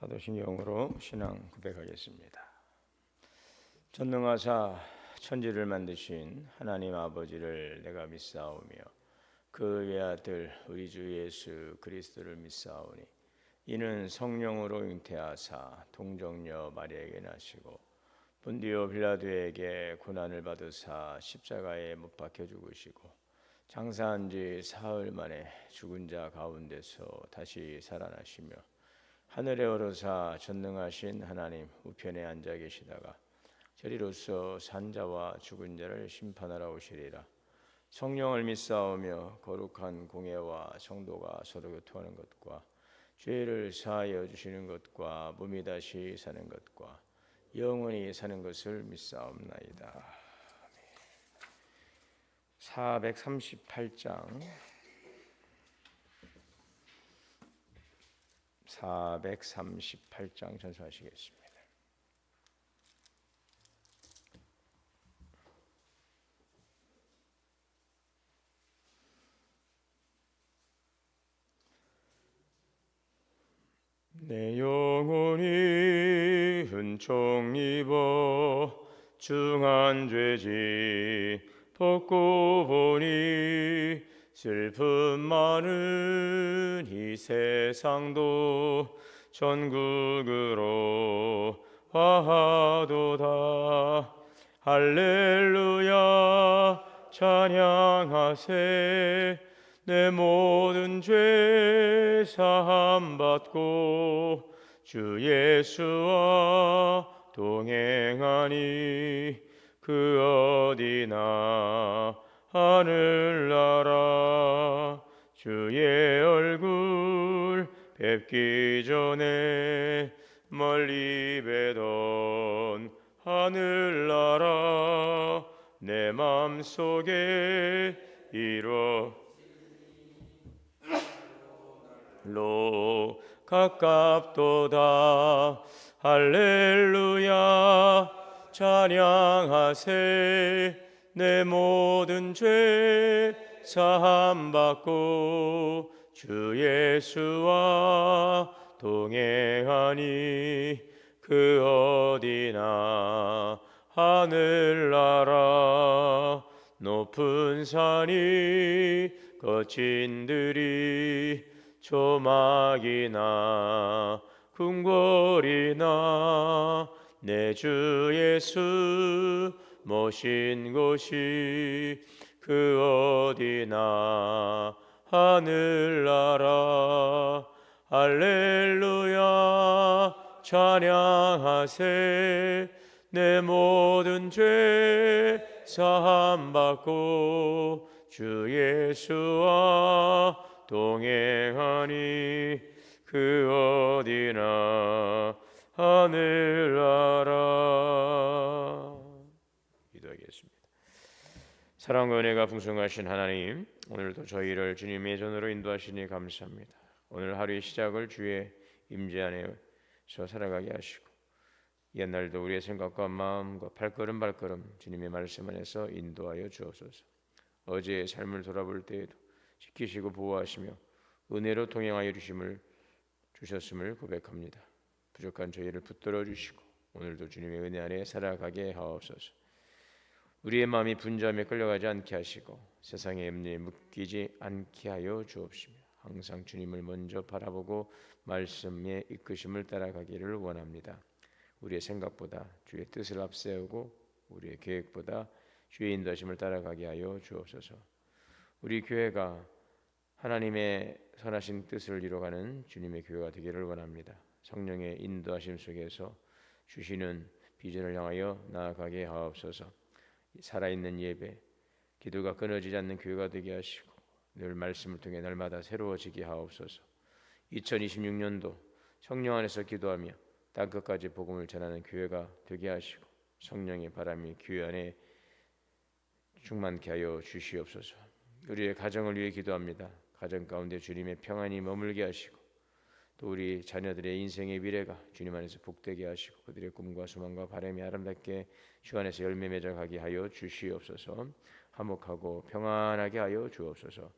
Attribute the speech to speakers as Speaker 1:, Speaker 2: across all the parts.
Speaker 1: 사도신경으로 신앙 고백하겠습니다. 전능하사 천지를 만드신 하나님 아버지를 내가 믿사오며 그 외아들 우리 주 예수 그리스도를 믿사오니 이는 성령으로 잉태하사 동정녀 마리아에게 나시고 본디오 빌라도에게 고난을 받으사 십자가에 못 박혀 죽으시고 장사한 지 사흘 만에 죽은 자 가운데서 다시 살아나시며 하늘에 오르사 전능하신 하나님 우편에 앉아 계시다가 저리로서 산자와 죽은 자를 심판하러 오시리라. 성령을 믿사오며 거룩한 공예와 성도가 서로 교통하는 것과 죄를 사하여 주시는 것과 몸이 다시 사는 것과 영원히 사는 것을 믿사옵나이다. 438장 438장 전수하시겠습니다. 내 영혼이 은총 입어 중한 죄지 벗고 보니 슬픔 많은 이 세상도 천국으로 화하도다. 할렐루야 찬양하세. 내 모든 죄 사함 받고 주 예수와 동행하니 그 어디나 하늘나라. 주의 얼굴 뵙기 전에 멀리 뵈던 하늘나라 내 맘속에 이뤄로 가깝도다. 할렐루야 찬양하세. 내 모든 죄 사함 받고 주 예수와 동행하니 그 어디나 하늘나라. 높은 산이 거친 들이 조막이나 궁궐이나 내 주 예수 모신 곳이 그 어디나 하늘나라. 할렐루야 찬양하세. 내 모든 죄 사함 받고 주 예수와 동행하니 그 어디나 하늘나라. 기도하겠습니다. 사랑과 은혜가 풍성하신 하나님, 오늘도 저희를 주님의 전으로 인도하시니 감사합니다. 오늘 하루의 시작을 주의 임재 안에서 살아가게 하시고 옛날도 우리의 생각과 마음과 발걸음 주님의 말씀 안에서 인도하여 주옵소서. 어제의 삶을 돌아볼 때에도 지키시고 보호하시며 은혜로 동행하여 주셨음을 고백합니다. 부족한 저희를 붙들어 주시고 오늘도 주님의 은혜 안에 살아가게 하옵소서. 우리의 마음이 분주함에 끌려가지 않게 하시고 세상의 염려에 묶이지 않게 하여 주옵시며 항상 주님을 먼저 바라보고 말씀에 이끄심을 따라가기를 원합니다. 우리의 생각보다 주의 뜻을 앞세우고 우리의 계획보다 주의 인도하심을 따라가게 하여 주옵소서. 우리 교회가 하나님의 선하신 뜻을 이루어가는 주님의 교회가 되기를 원합니다. 성령의 인도하심 속에서 주시는 비전을 향하여 나아가게 하옵소서. 살아있는 예배, 기도가 끊어지지 않는 교회가 되게 하시고 늘 말씀을 통해 날마다 새로워지게 하옵소서. 2026년도 성령 안에서 기도하며 땅끝까지 복음을 전하는 교회가 되게 하시고 성령의 바람이 교회 안에 충만케 하여 주시옵소서. 우리의 가정을 위해 기도합니다. 가정 가운데 주님의 평안이 머물게 하시고 또 우리 자녀들의 인생의 미래가 주님 안에서 복되게 하시고 그들의 꿈과 소망과 바람이 아름답게 주 안에서 열매 맺어가게 하여 주시옵소서. 화목하고 평안하게 하여 주옵소서.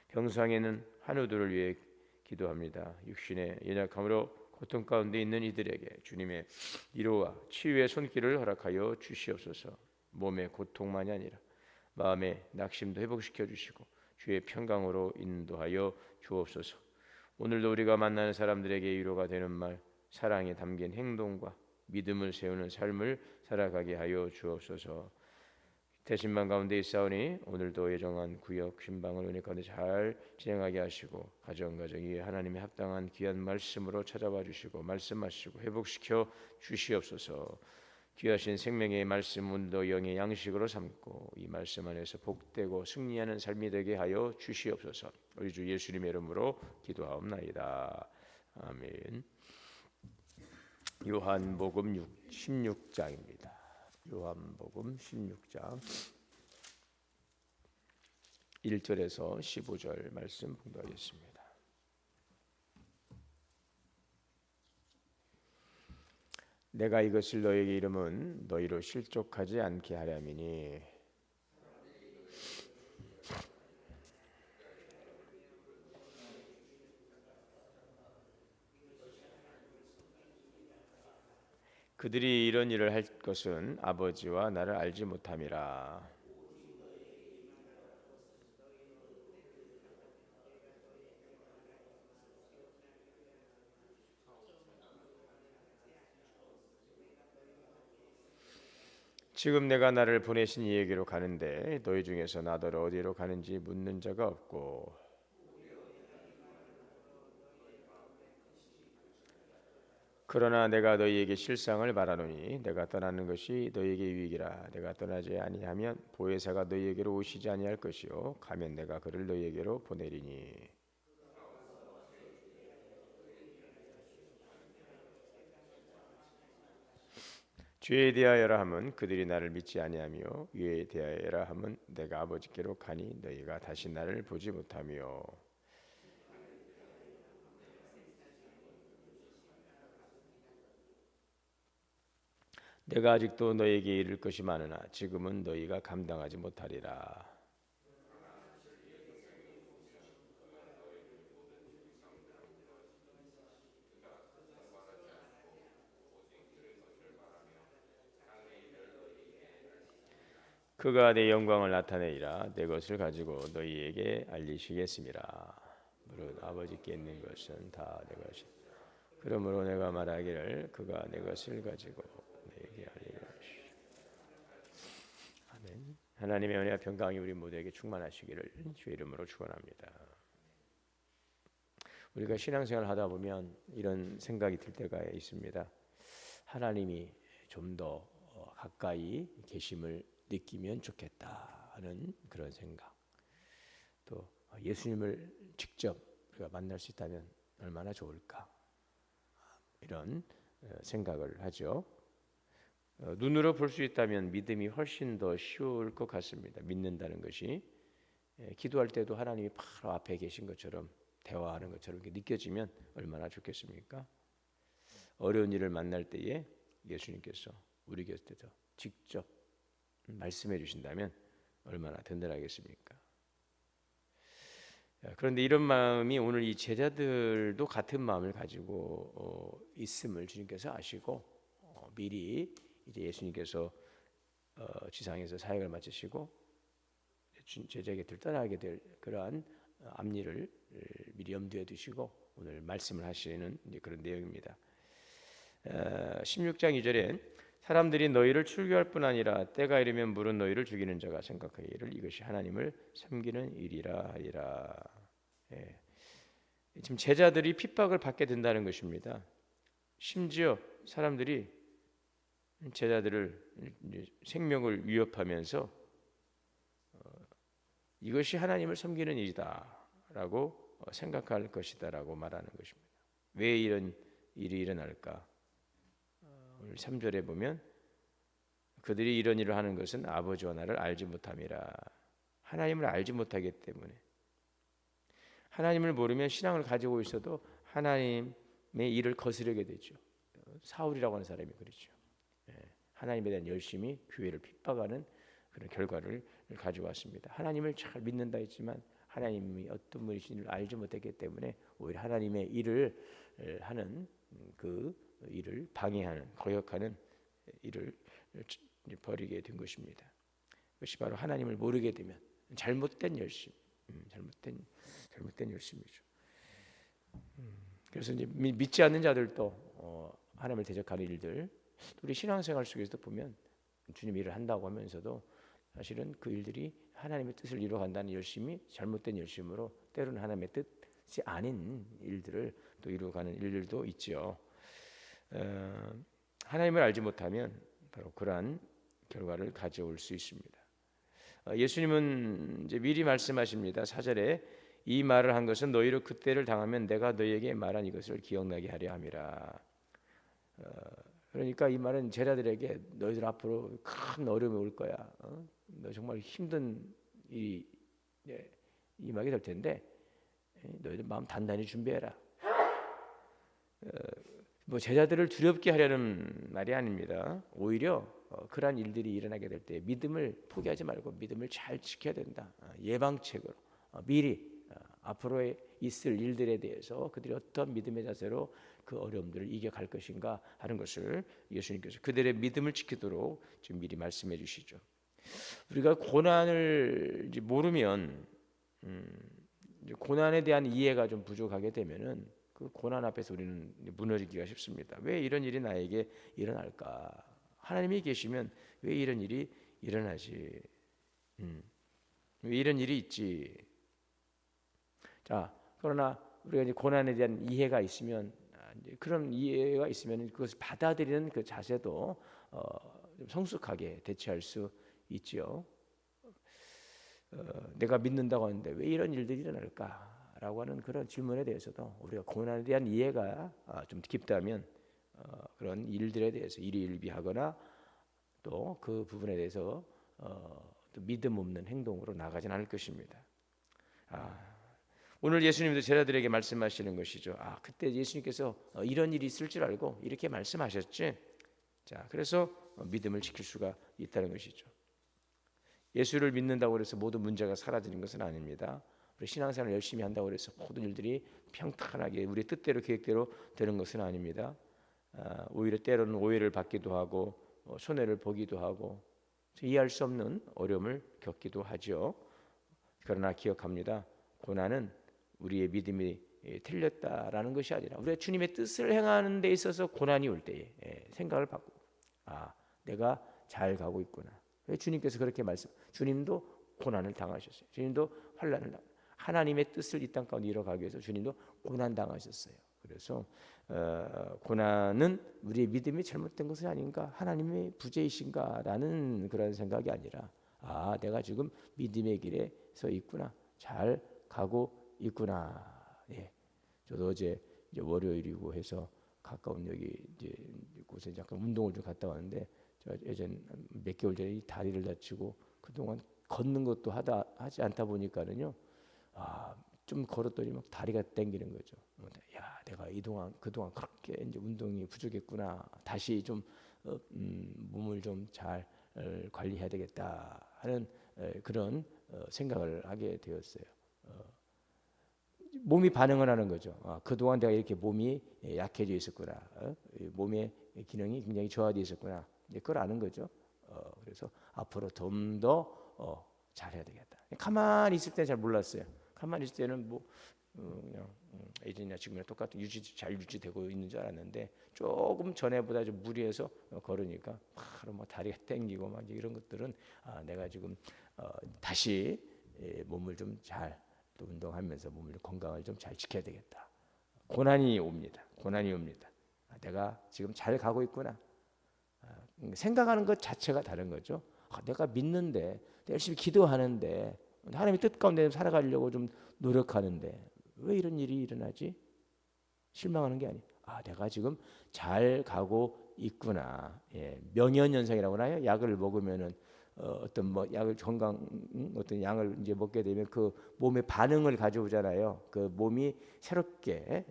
Speaker 1: 평상에는 한우들을 위해 기도합니다. 육신의 연약함으로 고통 가운데 있는 이들에게 주님의 위로와 치유의 손길을 허락하여 주시옵소서. 몸의 고통만이 아니라 마음의 낙심도 회복시켜 주시고 주의 평강으로 인도하여 주옵소서. 오늘도 우리가 만나는 사람들에게 위로가 되는 말, 사랑에 담긴 행동과 믿음을 세우는 삶을 살아가게 하여 주옵소서. 대신만 가운데 있사오니 오늘도 예정한 구역 신방을 은혜 가운데 잘 진행하게 하시고 가정 위에 하나님의 합당한 귀한 말씀으로 찾아와 주시고 말씀하시고 회복시켜 주시옵소서. 귀하신 생명의 말씀 오늘도 영의 양식으로 삼고 이 말씀 안에서 복되고 승리하는 삶이 되게 하여 주시옵소서. 우리 주 예수님의 이름으로 기도하옵나이다. 아멘. 요한복음 16장입니다. 요한복음 16장 1절에서 15절 말씀 봉독하겠습니다. 내가 이것을 너에게 이름은 너희로 실족하지 않게 하려니니 그들이 이런 일을 할 것은 아버지와 나를 알지 못함이라. 지금 내가 나를 보내신 이에게로 가는데 너희 중에서 나더러 어디로 가는지 묻는 자가 없고 그러나 내가 너희에게 실상을 말하노니 내가 떠나는 것이 너희에게 유익이라. 내가 떠나지 아니하면 보혜사가 너희에게로 오시지 아니할 것이요 가면 내가 그를 너희에게로 보내리니 죄에 대하여라 함은 그들이 나를 믿지 아니하며 의에 대하여라 함은 내가 아버지께로 가니 너희가 다시 나를 보지 못하며 내가 아직도 너희에게 이를 것이 많으나 지금은 너희가 감당하지 못하리라. 그가 내 영광을 나타내리라. 내 것을 가지고 너희에게 알리시겠습니다. 무릇 아버지께 있는 것은 다 내 것이. 그러므로 내가 말하기를 그가 내 것을 가지고 너희에게 알리라. 아멘. 하나님의 은혜와 평강이 우리 모두에게 충만하시기를 주의 이름으로 축원합니다. 우리가 신앙생활을 하다 보면 이런 생각이 들 때가 있습니다. 하나님이 좀 더 가까이 계심을 느끼면 좋겠다 하는 그런 생각. 또 예수님을 직접 우리가 만날 수 있다면 얼마나 좋을까 이런 생각을 하죠. 눈으로 볼 수 있다면 믿음이 훨씬 더 쉬울 것 같습니다. 믿는다는 것이 기도할 때도 하나님이 바로 앞에 계신 것처럼 대화하는 것처럼 이렇게 느껴지면 얼마나 좋겠습니까? 어려운 일을 만날 때에 예수님께서 우리 곁에서 직접 말씀해 주신다면 얼마나 든든하겠습니까? 그런데 이런 마음이 오늘 이 제자들도 같은 마음을 가지고 있음을 주님께서 아시고 미리 이제 예수님께서 지상에서 사역을 마치시고 제자 곁을 떠나게 될 그러한 앞일을 미리 염두에 두시고 오늘 말씀을 하시는 그런 내용입니다. 16장 2절에 사람들이 너희를 출교할 뿐 아니라 때가 이르면 물은 너희를 죽이는 자가 생각하기를 이것이 하나님을 섬기는 일이라 하리라. 지금 제자들이 핍박을 받게 된다는 것입니다. 심지어 사람들이 제자들을 생명을 위협하면서 이것이 하나님을 섬기는 일이다라고 생각할 것이다라고 말하는 것입니다. 왜 이런 일이 일어날까? 오늘 3절에 보면 그들이 이런 일을 하는 것은 아버지와 나를 알지 못함이라. 하나님을 알지 못하기 때문에 하나님을 모르면 신앙을 가지고 있어도 하나님의 일을 거스르게 되죠. 사울이라고 하는 사람이 그렇죠. 하나님에 대한 열심히 교회를 핍박하는 그런 결과를 가져왔습니다. 하나님을 잘 믿는다 했지만 하나님이 어떤 분이신지를 알지 못했기 때문에 오히려 하나님의 일을 하는 그 일을 방해하는, 거역하는 일을 벌이게 된 것입니다. 그것이 바로 하나님을 모르게 되면 잘못된 열심, 잘못된 열심이죠. 그래서 이제 믿지 않는 자들도 하나님을 대적하는 일들, 우리 신앙생활 속에서도 보면 주님 일을 한다고 하면서도 사실은 그 일들이 하나님의 뜻을 이루어간다는 열심이 잘못된 열심으로 때로는 하나님의 뜻이 아닌 일들을 또 이루어가는 일들도 있지요. 하나님을 알지 못하면 바로 그러한 결과를 가져올 수 있습니다. 예수님은 이제 미리 말씀하십니다. 4절에 이 말을 한 것은 너희로 그때를 당하면 내가 너희에게 말한 이것을 기억나게 하려 함이라. 그러니까 이 말은 제자들에게 너희들 앞으로 큰 어려움이 올 거야. 너 정말 힘든 일이 임하게 될 텐데 너희들 마음 단단히 준비해라. 뭐 제자들을 두렵게 하려는 말이 아닙니다. 오히려 그러한 일들이 일어나게 될 때 믿음을 포기하지 말고 믿음을 잘 지켜야 된다. 예방책으로 미리 앞으로 있을 일들에 대해서 그들이 어떤 믿음의 자세로 그 어려움들을 이겨갈 것인가 하는 것을 예수님께서 그들의 믿음을 지키도록 지금 미리 말씀해 주시죠. 우리가 고난을 모르면 고난에 대한 이해가 좀 부족하게 되면은 그 고난 앞에서 우리는 무너지기가 쉽습니다. 왜 이런 일이 나에게 일어날까? 하나님이 계시면 왜 이런 일이 일어나지? 왜 이런 일이 있지? 자, 그러나 우리가 이제 고난에 대한 이해가 있으면 그런 이해가 있으면 그것을 받아들이는 그 자세도 좀 성숙하게 대처할 수 있지요. 내가 믿는다고 하는데 왜 이런 일들이 일어날까라고 하는 그런 질문에 대해서도 우리가 고난에 대한 이해가 좀 깊다면 그런 일들에 대해서 일희일비하거나 또 그 부분에 대해서 또 믿음 없는 행동으로 나가진 않을 것입니다. 오늘 예수님도 제자들에게 말씀하시는 것이죠. 그때 예수님께서 이런 일이 있을 줄 알고 이렇게 말씀하셨지. 자, 그래서 믿음을 지킬 수가 있다는 것이죠. 예수를 믿는다고 해서 모든 문제가 사라지는 것은 아닙니다. 우리 신앙생활을 열심히 한다고 해서 모든 일들이 평탄하게 우리 뜻대로 계획대로 되는 것은 아닙니다. 오히려 때로는 오해를 받기도 하고 손해를 보기도 하고 이해할 수 없는 어려움을 겪기도 하죠. 그러나 기억합니다. 고난은 우리의 믿음이 틀렸다라는 것이 아니라 우리가 주님의 뜻을 행하는 데 있어서 고난이 올 때에 생각을 바꾸고 내가 잘 가고 있구나. 주님께서 그렇게 주님도 고난을 당하셨어요. 주님도 환난을 하나님의 뜻을 이 땅 가운데 이뤄가기 위해서 주님도 고난 당하셨어요. 그래서 고난은 우리의 믿음이 잘못된 것이 아닌가, 하나님의 부재이신가라는 그런 생각이 아니라 내가 지금 믿음의 길에 서 있구나, 잘 가고 있구나. 저도 어제 이제 월요일이고 해서 가까운 여기 이제 곳에 잠깐 운동을 좀 갔다 왔는데 예전 몇 개월 전에 이 다리를 다치고 그동안 걷는 것도 하지 않다 보니까는요. 좀 걸었더니 막 다리가 땡기는 거죠. 내가 그동안 그렇게 이제 운동이 부족했구나. 다시 좀 몸을 좀 잘 관리해야 되겠다 하는 그런 생각을 하게 되었어요. 몸이 반응을 하는 거죠. 그동안 내가 이렇게 몸이 약해져 있었구나. 몸의 기능이 굉장히 저하되어 있었구나. 그걸 아는 거죠. 그래서 앞으로 좀 더 잘해야 되겠다. 가만히 있을 때는 잘 몰랐어요. 가만히 있을 때는 그냥 예전이나 지금이나 똑같은 잘 유지되고 있는 줄 알았는데 조금 전에보다 좀 무리해서 걸으니까 바로 뭐 다리가 땡기고 막 이런 것들은 내가 지금 다시 몸을 좀 잘 또 운동하면서 몸을 건강을 좀 잘 지켜야 되겠다. 고난이 옵니다. 내가 지금 잘 가고 있구나. 생각하는 것 자체가 다른 거죠. 내가 믿는데 열심히 기도하는데 하나님의 뜻 가운데 살아가려고 좀 노력하는데 왜 이런 일이 일어나지? 실망하는 게 아니에요. 내가 지금 잘 가고 있구나. 명현현상이라고 하나요? 약을 먹으면은 어떤 약을 어떤 양을 이제 먹게 되면 그 몸의 반응을 가져오잖아요. 그 몸이 새롭게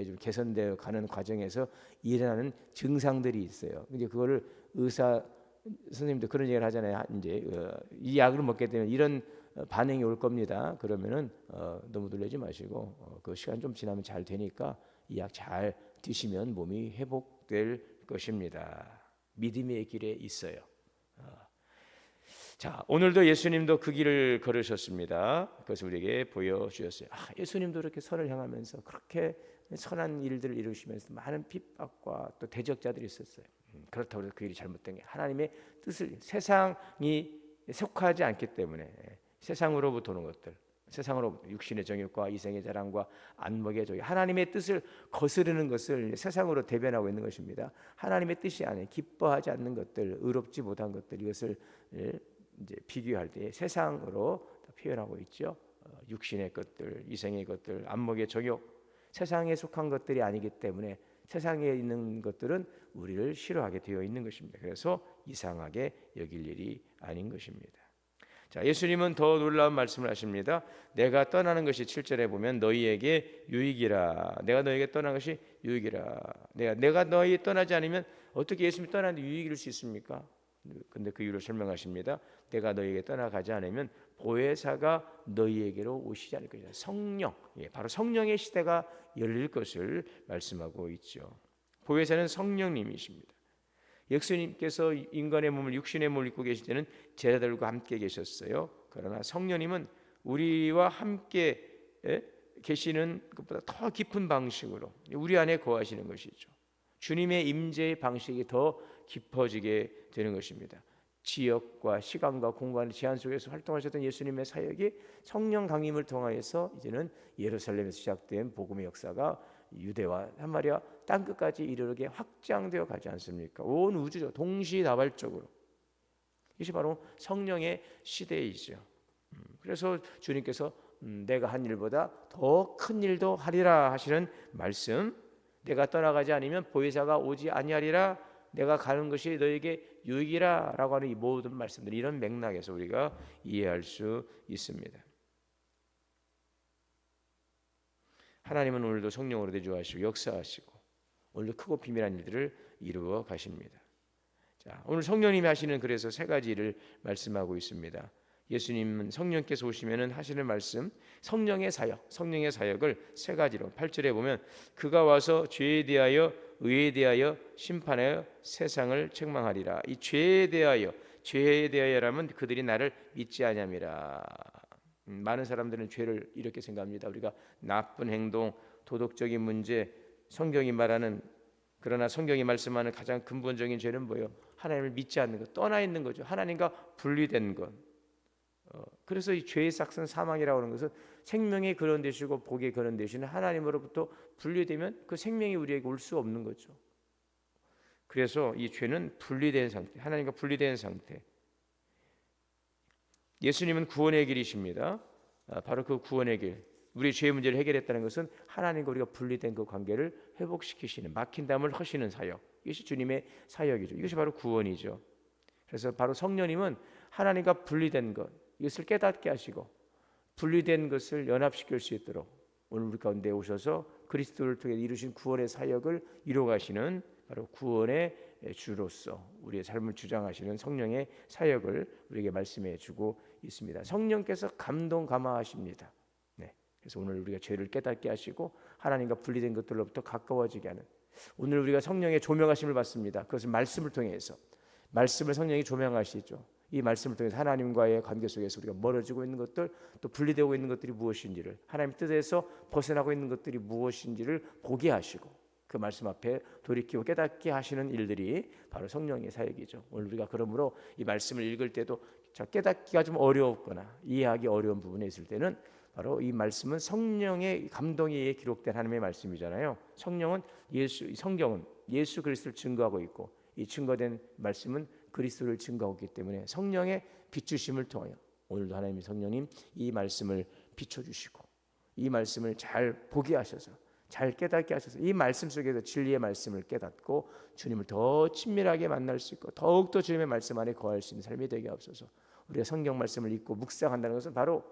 Speaker 1: 좀 개선되어 가는 과정에서 일어나는 증상들이 있어요. 이제 그거를 의사 선생님도 그런 얘기를 하잖아요. 이제 이 약을 먹게 되면 이런 반응이 올 겁니다. 그러면은 너무 놀라지 마시고 그 시간 좀 지나면 잘 되니까 이 약 잘 드시면 몸이 회복될 것입니다. 믿음의 길에 있어요. 자, 오늘도 예수님도 그 길을 걸으셨습니다. 그것을 우리에게 보여주셨어요. 예수님도 이렇게 선을 향하면서 그렇게 선한 일들을 이루시면서 많은 핍박과 또 대적자들이 있었어요. 그렇다고 해서 그 일이 잘못된 게 하나님의 뜻을, 세상이 속하지 않기 때문에 세상으로부터 오는 것들, 세상으로부터 육신의 정욕과 이생의 자랑과 안목의 정욕, 하나님의 뜻을 거스르는 것을 세상으로 대변하고 있는 것입니다. 하나님의 뜻이 아닌 기뻐하지 않는 것들, 의롭지 못한 것들, 이것을 이제 비교할 때 세상으로 표현하고 있죠. 육신의 것들, 이생의 것들, 안목의 정욕, 세상에 속한 것들이 아니기 때문에 세상에 있는 것들은 우리를 싫어하게 되어 있는 것입니다. 그래서 이상하게 여길 일이 아닌 것입니다. 자, 예수님은 더 놀라운 말씀을 하십니다. 내가 떠나는 것이 7절에 보면 너희에게 유익이라. 내가 너희에게 떠난 것이 유익이라. 내가 너희 떠나지 않으면 어떻게 예수님이 떠나는데 유익일 수 있습니까? 근데 그 이유를 설명하십니다. 내가 너희에게 떠나가지 않으면 보혜사가 너희에게로 오시지 않을 것이다. 성령, 바로 성령의 시대가 열릴 것을 말씀하고 있죠. 보혜사는 성령님이십니다. 예수님께서 인간의 몸을, 육신의 몸을 입고 계실 때는 제자들과 함께 계셨어요. 그러나 성령님은 우리와 함께 계시는 것보다 더 깊은 방식으로 우리 안에 거하시는 것이죠. 주님의 임재의 방식이 더 깊어지게 되는 것입니다. 지역과 시간과 공간의 제한 속에서 활동하셨던 예수님의 사역이 성령 강림을 통하여서 이제는 예루살렘에서 시작된 복음의 역사가 유대와 사마리아 땅끝까지 이르게 확장되어 가지 않습니까? 온 우주죠. 동시다발적으로. 이것이 바로 성령의 시대이죠. 그래서 주님께서 내가 한 일보다 더 큰 일도 하리라 하시는 말씀, 내가 떠나가지 않으면 보혜사가 오지 아니하리라, 내가 가는 것이 너에게 유익이라 라고 하는 이 모든 말씀들, 이런 맥락에서 우리가 이해할 수 있습니다. 하나님은 오늘도 성령으로 내주하시고 역사하시고 오늘도 크고 비밀한 일들을 이루어 가십니다. 자, 오늘 성령님이 하시는 그래서 세 가지 일을 말씀하고 있습니다. 예수님은 성령께서 오시면은 하시는 말씀, 성령의 사역을 세 가지로 8절에 보면 그가 와서 죄에 대하여 의에 대하여 심판하여 세상을 책망하리라. 이 죄에 대하여라면 그들이 나를 믿지 아니함이라. 많은 사람들은 죄를 이렇게 생각합니다. 우리가 나쁜 행동, 도덕적인 문제, 성경이 말하는, 그러나 성경이 말씀하는 가장 근본적인 죄는 뭐예요? 하나님을 믿지 않는 것, 떠나 있는 거죠. 하나님과 분리된 것. 그래서 이 죄의 삭은 사망이라고 하는 것은 생명이 그런 되시고 복이 그런 되시는 하나님으로부터 분리되면 그 생명이 우리에게 올 수 없는 거죠. 그래서 이 죄는 분리된 상태, 하나님과 분리된 상태. 예수님은 구원의 길이십니다. 바로 그 구원의 길, 우리 죄의 문제를 해결했다는 것은 하나님과 우리가 분리된 그 관계를 회복시키시는, 막힌 담을 허시는 사역, 이것이 주님의 사역이죠. 이것이 바로 구원이죠. 그래서 바로 성령님은 하나님과 분리된 것, 이것을 깨닫게 하시고 분리된 것을 연합시킬 수 있도록 오늘 우리 가운데 오셔서 그리스도를 통해 이루신 구원의 사역을 이루어가시는 바로 구원의 주로서 우리의 삶을 주장하시는 성령의 사역을 우리에게 말씀해 주고 있습니다. 성령께서 감동감화하십니다. 그래서 오늘 우리가 죄를 깨닫게 하시고 하나님과 분리된 것들로부터 가까워지게 하는, 오늘 우리가 성령의 조명하심을 받습니다. 그것을 말씀을 통해서, 말씀을 성령이 조명하시죠. 이 말씀을 통해서 하나님과의 관계 속에서 우리가 멀어지고 있는 것들, 또 분리되고 있는 것들이 무엇인지를, 하나님 뜻에서 벗어나고 있는 것들이 무엇인지를 보게 하시고 그 말씀 앞에 돌이키고 깨닫게 하시는 일들이 바로 성령의 사역이죠. 오늘 우리가 그러므로 이 말씀을 읽을 때도 깨닫기가 좀 어렵거나 이해하기 어려운 부분에 있을 때는 바로 이 말씀은 성령의 감동에 기록된 하나님의 말씀이잖아요. 성경은 예수 그리스도를 증거하고 있고, 이 증거된 말씀은 그리스도를 증거하고 있기 때문에 성령의 비추심을 통하여 오늘도 하나님의 성령님 이 말씀을 비춰주시고 이 말씀을 잘 보게 하셔서 잘 깨닫게 하셔서 이 말씀 속에서 진리의 말씀을 깨닫고 주님을 더 친밀하게 만날 수 있고 더욱더 주님의 말씀 안에 거할 수 있는 삶이 되게 하옵소서. 우리가 성경 말씀을 읽고 묵상한다는 것은 바로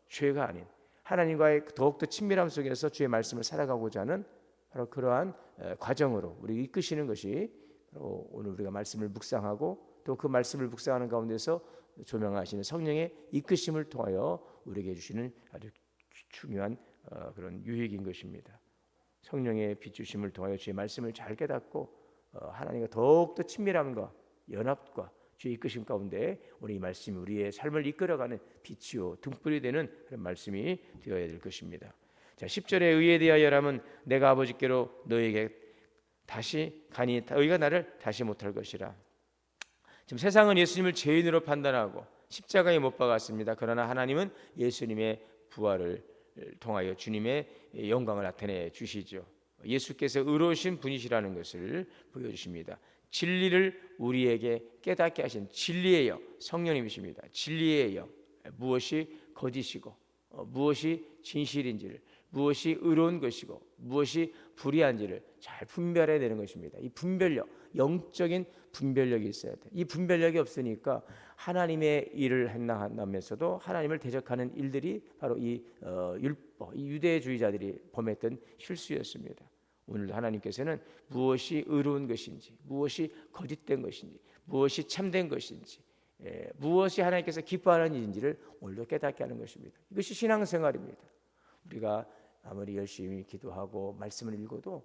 Speaker 1: 죄가 아닌 하나님과의 더욱더 친밀함 속에서 주의 말씀을 살아가고자 하는 바로 그러한 과정으로 우리 이끄시는 것이 오늘 우리가 말씀을 묵상하고 또 그 말씀을 묵상하는 가운데서 조명하시는 성령의 이끄심을 통하여 우리에게 주시는 아주 중요한 그런 유익인 것입니다. 성령의 비추심을 통하여 주의 말씀을 잘 깨닫고 하나님과 더욱더 친밀함과 연합과 주의 이끄심 가운데 우리 이 말씀이 우리의 삶을 이끌어가는 빛이요 등불이 되는 그런 말씀이 되어야 될 것입니다. 자, 10절에 의에 대하여라면 내가 아버지께로 너에게 다시 가니 의가 나를 다시 못할 것이라. 지금 세상은 예수님을 죄인으로 판단하고 십자가에 못 박았습니다. 그러나 하나님은 예수님의 부활을 통하여 주님의 영광을 나타내 주시죠. 예수께서 의로우신 분이시라는 것을 보여주십니다. 진리를 우리에게 깨닫게 하신 진리의 영 성령님이십니다. 진리의 영 무엇이 거짓이고 무엇이 진실인지를 무엇이 의로운 것이고 무엇이 불의한지를 잘 분별해야 되는 것입니다. 이 분별력 영적인 분별력이 있어야 돼. 이 분별력이 없으니까 하나님의 일을 행하면서도 하나님을 대적하는 일들이 바로 이 율법, 이 유대주의자들이 범했던 실수였습니다. 오늘도 하나님께서는 무엇이 의로운 것인지, 무엇이 거짓된 것인지, 무엇이 참된 것인지, 무엇이 하나님께서 기뻐하는 일인지를 오늘도 깨닫게 하는 것입니다. 이것이 신앙생활입니다. 우리가 아무리 열심히 기도하고 말씀을 읽어도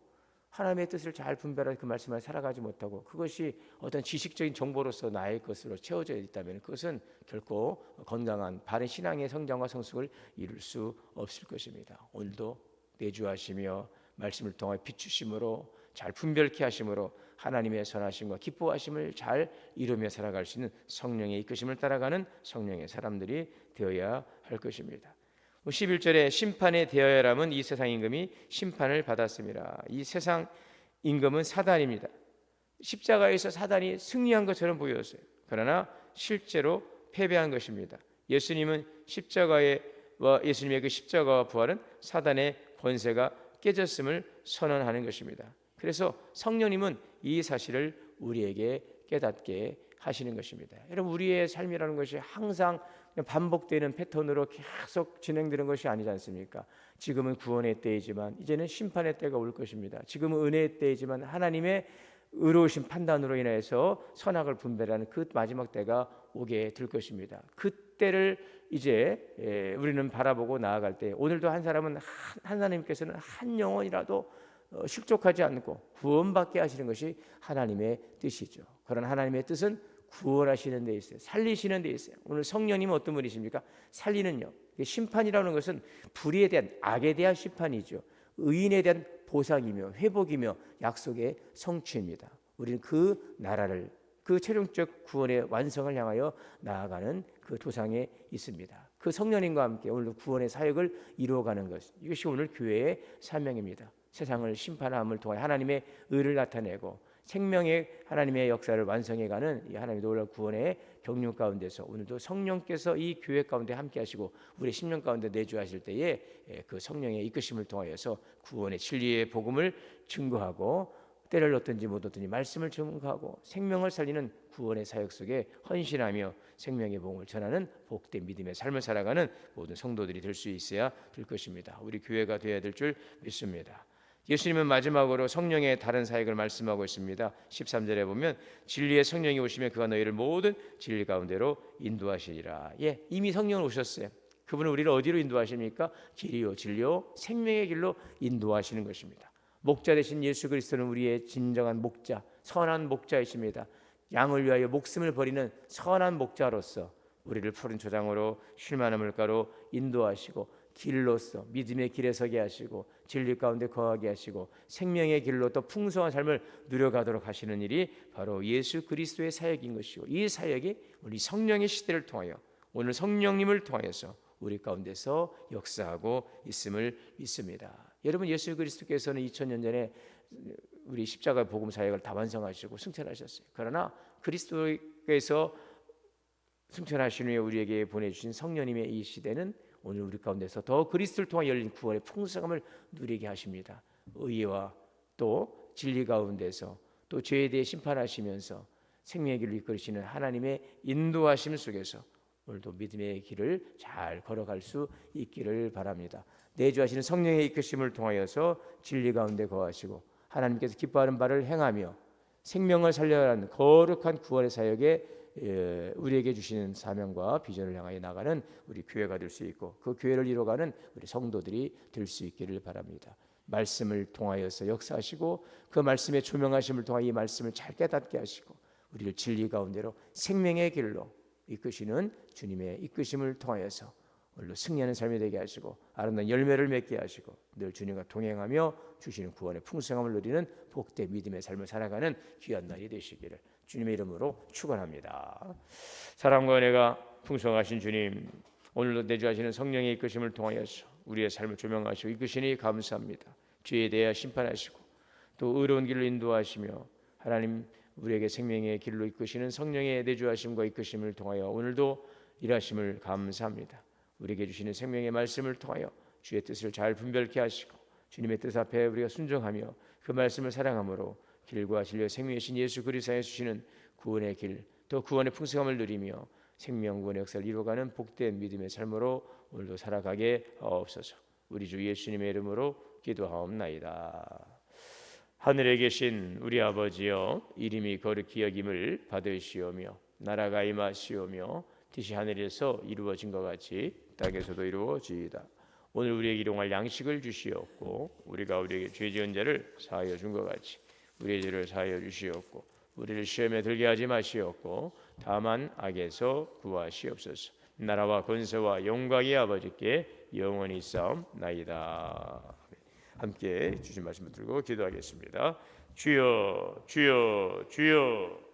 Speaker 1: 하나님의 뜻을 잘 분별하여 그 말씀을 살아가지 못하고 그것이 어떤 지식적인 정보로서 나의 것으로 채워져 있다면 그것은 결코 건강한 바른 신앙의 성장과 성숙을 이룰 수 없을 것입니다. 오늘도 내주하시며 말씀을 통해 비추심으로 잘 분별케 하심으로 하나님의 선하심과 기뻐하심을 잘 이루며 살아갈 수 있는 성령의 이끄심을 따라가는 성령의 사람들이 되어야 할 것입니다. 11절에 심판에 대하여라면 이 세상 임금이 심판을 받았습니다. 이 세상 임금은 사단입니다. 십자가에서 사단이 승리한 것처럼 보였어요. 그러나 실제로 패배한 것입니다. 예수님은 예수님의 그 십자가와 부활은 사단의 권세가 깨졌음을 선언하는 것입니다. 그래서 성령님은 이 사실을 우리에게 깨닫게 하시는 것입니다. 여러분 우리의 삶이라는 것이 항상 반복되는 패턴으로 계속 진행되는 것이 아니지 않습니까? 지금은 구원의 때이지만 이제는 심판의 때가 올 것입니다. 지금은 은혜의 때이지만 하나님의 의로우신 판단으로 인해서 선악을 분별하는 그 마지막 때가 오게 될 것입니다. 그때를 이제 우리는 바라보고 나아갈 때 오늘도 한 사람은 하나님께서는 한 영혼이라도 실족하지 않고 구원받게 하시는 것이 하나님의 뜻이죠. 그런 하나님의 뜻은 구원하시는 데 있어요. 살리시는 데 있어요. 오늘 성령님은 어떤 분이십니까? 살리는요. 심판이라는 것은 불의에 대한 악에 대한 심판이죠. 의인에 대한 보상이며 회복이며 약속의 성취입니다. 우리는 그 나라를 그 최종적 구원의 완성을 향하여 나아가는 그 도상에 있습니다. 그 성령님과 함께 오늘도 구원의 사역을 이루어가는 것 이것이 오늘 교회의 사명입니다. 세상을 심판함을 통해 하나님의 의를 나타내고 생명의 하나님의 역사를 완성해가는 이 하나님의 놀라운 구원의 경륜 가운데서 오늘도 성령께서 이 교회 가운데 함께하시고 우리 심령 가운데 내주하실 때에 그 성령의 이끄심을 통하여서 구원의 진리의 복음을 증거하고 때를 얻든지 못 얻든지 말씀을 증거하고 생명을 살리는 구원의 사역 속에 헌신하며 생명의 복음을 전하는 복된 믿음의 삶을 살아가는 모든 성도들이 될 수 있어야 될 것입니다. 우리 교회가 되어야 될 줄 믿습니다. 예수님은 마지막으로 성령의 다른 사역을 말씀하고 있습니다. 13절에 보면 진리의 성령이 오시면 그가 너희를 모든 진리 가운데로 인도하시리라. 이미 성령은 오셨어요. 그분은 우리를 어디로 인도하십니까? 길이요 진리요 생명의 길로 인도하시는 것입니다. 목자 되신 예수 그리스도는 우리의 진정한 목자, 선한 목자이십니다. 양을 위하여 목숨을 버리는 선한 목자로서 우리를 푸른 초장으로 쉴 만한 물가로 인도하시고 길로서 믿음의 길에 서게 하시고 진리 가운데 거하게 하시고 생명의 길로 또 풍성한 삶을 누려가도록 하시는 일이 바로 예수 그리스도의 사역인 것이고 이 사역이 우리 성령의 시대를 통하여 오늘 성령님을 통하여서 우리 가운데서 역사하고 있음을 믿습니다. 여러분 예수 그리스도께서는 2000년 전에 우리 십자가 복음 사역을 다 완성하시고 승천하셨어요. 그러나 그리스도께서 승천하신 후에 우리에게 보내주신 성령님의 이 시대는 오늘 우리 가운데서 더 그리스도를 통해 열린 구원의 풍성함을 누리게 하십니다. 의와 또 진리 가운데서 또 죄에 대해 심판하시면서 생명의 길을 이끌으시는 하나님의 인도하심 속에서 오늘도 믿음의 길을 잘 걸어갈 수 있기를 바랍니다. 내주하시는 성령의 이끄심을 통하여서 진리 가운데 거하시고 하나님께서 기뻐하는 바를 행하며 생명을 살려하는 거룩한 구원의 사역에 우리에게 주시는 사명과 비전을 향하여 나가는 우리 교회가 될 수 있고 그 교회를 이루어가는 우리 성도들이 될 수 있기를 바랍니다.
Speaker 2: 말씀을 통하여서 역사하시고 그 말씀의 조명하심을 통하여 이 말씀을 잘 깨닫게 하시고 우리를 진리 가운데로 생명의 길로 이끄시는 주님의 이끄심을 통하여서 오늘도 승리하는 삶이 되게 하시고 아름다운 열매를 맺게 하시고 늘 주님과 동행하며 주시는 구원의 풍성함을 누리는 복된 믿음의 삶을 살아가는 귀한 날이 되시기를 주님의 이름으로 축원합니다. 사랑과 은혜가 풍성하신 주님, 오늘도 내주하시는 성령의 이끄심을 통하여서 우리의 삶을 조명하시고 이끄시니 감사합니다. 죄에 대하여 심판하시고 또 의로운 길로 인도하시며 하나님 우리에게 생명의 길로 이끄시는 성령의 내주하심과 이끄심을 통하여 오늘도 일하심을 감사합니다. 우리에게 주시는 생명의 말씀을 통하여 주의 뜻을 잘 분별케 하시고 주님의 뜻 앞에 우리가 순종하며 그 말씀을 사랑함으로 길과 진리와 생명이신 예수 그리스도에 주시는 구원의 길, 또 구원의 풍성함을 누리며 생명구원의 역사를 이루어가는 복된 믿음의 삶으로 오늘도 살아가게 하옵소서. 우리 주 예수님의 이름으로 기도하옵나이다. 하늘에 계신 우리 아버지여, 이름이 거룩히 여김을 받으시오며 나라가 임하시오며 뜻이 하늘에서 이루어진 것 같이 땅에서도 이루어지이다. 오늘 우리에게 일용할 양식을 주시옵고 우리가 우리에게 죄 지은 자를 사하여 준 것 같이 우리의 죄를 사하여 주시옵고 우리를 시험에 들게 하지 마시옵고 다만 악에서 구하시옵소서. 나라와 권세와 영광이 아버지께 영원히 있사옵나이다. 함께 주신 말씀 들고 기도하겠습니다. 주여 주여 주여